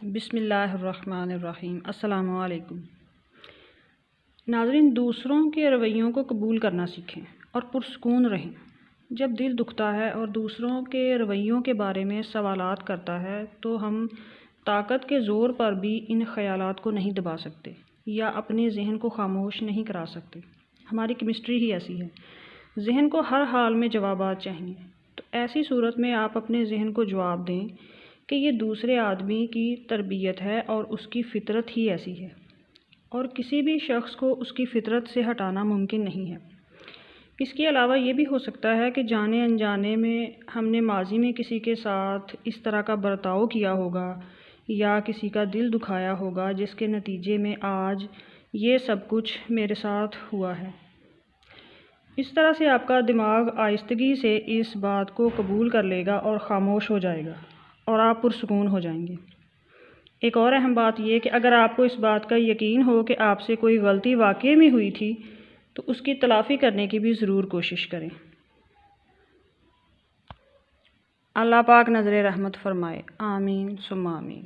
بسم اللہ الرحمن الرحیم۔ السلام علیکم ناظرین، دوسروں کے رویوں کو قبول کرنا سیکھیں اور پرسکون رہیں۔ جب دل دکھتا ہے اور دوسروں کے رویوں کے بارے میں سوالات کرتا ہے تو ہم طاقت کے زور پر بھی ان خیالات کو نہیں دبا سکتے یا اپنے ذہن کو خاموش نہیں کرا سکتے۔ ہماری کیمسٹری ہی ایسی ہے، ذہن کو ہر حال میں جوابات چاہیے۔ تو ایسی صورت میں آپ اپنے ذہن کو جواب دیں کہ یہ دوسرے آدمی کی تربیت ہے اور اس کی فطرت ہی ایسی ہے، اور کسی بھی شخص کو اس کی فطرت سے ہٹانا ممکن نہیں ہے۔ اس کے علاوہ یہ بھی ہو سکتا ہے کہ جانے انجانے میں ہم نے ماضی میں کسی کے ساتھ اس طرح کا برتاؤ کیا ہوگا یا کسی کا دل دکھایا ہوگا جس کے نتیجے میں آج یہ سب کچھ میرے ساتھ ہوا ہے۔ اس طرح سے آپ کا دماغ آہستگی سے اس بات کو قبول کر لے گا اور خاموش ہو جائے گا اور آپ پرسکون ہو جائیں گے۔ ایک اور اہم بات یہ کہ اگر آپ کو اس بات کا یقین ہو کہ آپ سے کوئی غلطی واقعی میں ہوئی تھی تو اس کی تلافی کرنے کی بھی ضرور کوشش کریں۔ اللہ پاک نظر رحمت فرمائے، آمین ثم آمین۔